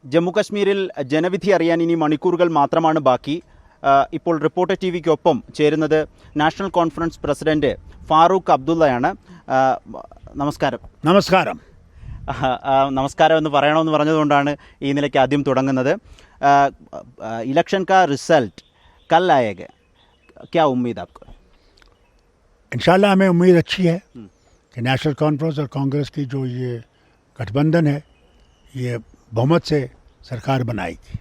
ജമ്മു കശ്മീരിൽ ജനവിധി അറിയാൻ ഇനി മണിക്കൂറുകൾ മാത്രമാണ് ബാക്കി. ഇപ്പോൾ റിപ്പോർട്ടർ ടി വിക്കൊപ്പം ചേരുന്നത് നാഷണൽ കോൺഫറൻസ് പ്രസിഡന്റ് ഫാറൂഖ് അബ്ദുള്ളയാണ്. നമസ്കാരം. നമസ്കാരം. നമസ്കാരം എന്ന് പറയണമെന്ന് പറഞ്ഞതുകൊണ്ടാണ് ഈ നിലയ്ക്ക് ആദ്യം തുടങ്ങുന്നത്. इलेक्शन का रिजल्ट कल आएगा, क्या उम्मीद आपको? इंशाल्लाह हमें उम्मीद अच्छी है कि नेशनल कॉन्फ्रेंस और कांग्रेस की जो ये गठबंधन है ये बहुमत से सरकार बनाएगी.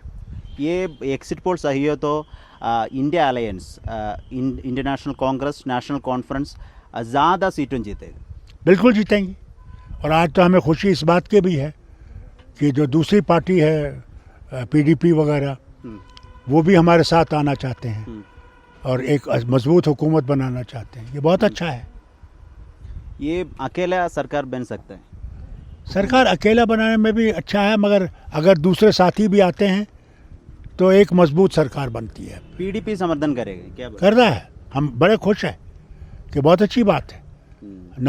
ये एग्जिट पोल सही हो तो India alliance, Indian national Congress, national conference ज़्यादा सीटें जीतेगी. बिल्कुल जीतेंगी. और आज तो हमें खुशी इस बात की भी है कि जो दूसरी पार्टी है PDP वगैरह वो भी हमारे साथ आना चाहते हैं और एक मजबूत हुकूमत बनाना चाहते हैं. ये बहुत अच्छा है. ये अकेला सरकार बन सकता है? सरकार अकेला बनाने में भी अच्छा है, मगर अगर दूसरे साथी भी आते हैं तो एक मजबूत सरकार बनती है. PDP समर्थन करेगी क्या? कर रहा है. हम बड़े खुश हैं कि बहुत अच्छी बात है.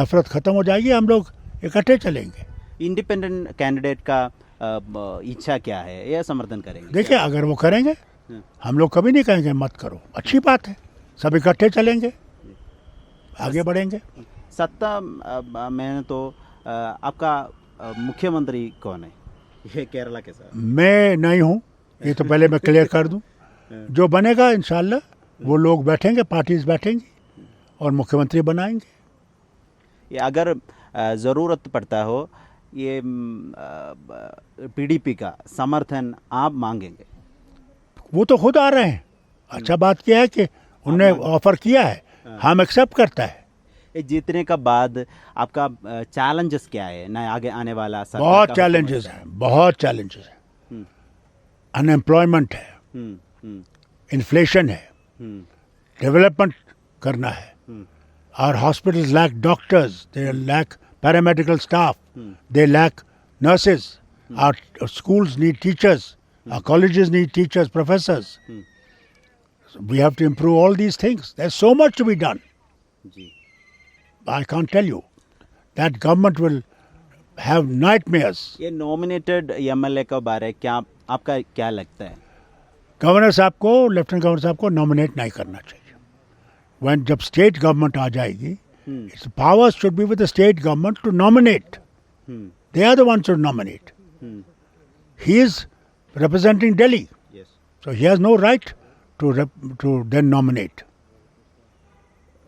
नफरत ख़त्म हो जाएगी, हम लोग इकट्ठे चलेंगे. इंडिपेंडेंट कैंडिडेट का इच्छा क्या है, यह समर्थन करेंगे? देखिए, अगर वो करेंगे हम लोग कभी नहीं कहेंगे मत करो. अच्छी बात है, सब इकट्ठे चलेंगे, आगे बढ़ेंगे. सत्ता में तो आपका मुख्यमंत्री कौन है ये केरला के साथ? मैं नहीं हूँ, ये तो पहले मैं क्लियर कर दूँ. जो बनेगा इंशाल्लाह वो लोग बैठेंगे, पार्टीज बैठेंगी और मुख्यमंत्री बनाएंगे. ये अगर ज़रूरत पड़ता हो ये PDP का समर्थन आप मांगेंगे? वो तो खुद आ रहे हैं. अच्छा बात क्या है कि उनने ऑफर किया है, हम एक्सेप्ट करता है. ये जीतने का बाद आपका चैलेंजेस क्या है ना आगे आने वाला? बहुत चैलेंजेस हैं, बहुत चैलेंजेस हैं. अनएम्प्लॉयमेंट है, इन्फ्लेशन है, डेवलपमेंट करना है. Our hospitals lack doctors, they lack paramedical staff, they lack nurses. Our schools need teachers, our colleges need teachers, professors. So we have to improve all these things. There's so much to be done. I can't tell you. That government will have nightmares. ये nominated MLA के बारे क्या आपका क्या लगता है? Governor साहब को, लेफ्टिनेंट गवर्नर साहब को नॉमिनेट नहीं करना चाहिए. When जब स्टेट गवर्नमेंट आ जाएगी, its powers should be with the state government to nominate. They are the ones to nominate. He is representing Delhi, Yes. so he has no right to then nominate.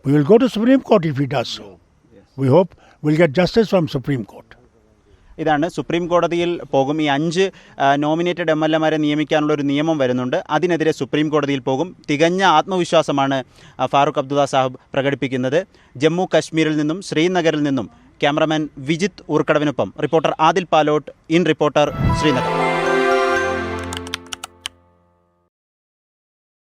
We will go to Supreme Court if he does so. Yes. We hope we'll get justice from Supreme Court. ഇതാണ് supreme കോടതിയിൽ പോകും. ഈ 5 nominated MLA-മാരെ നിയമിക്കാനുള്ള ഒരു നിയമം വരുന്നുണ്ട്. അതിനെതിരെ supreme കോടതിയിൽ പോകും. തികഞ്ഞ ആത്മവിശ്വാസമാണ് ഫാറൂഖ് അബ്ദുള്ള സാഹിബ് പ്രകടിപ്പിക്കുന്നത്. ജമ്മു കശ്മീരിൽ നിന്നും ശ്രീനഗറിൽ നിന്നും ക്യാമറമാൻ വിജിത്ത് ഊർക്കടവിനൊപ്പം reporter Adil Palott, in reporter, Srinagar.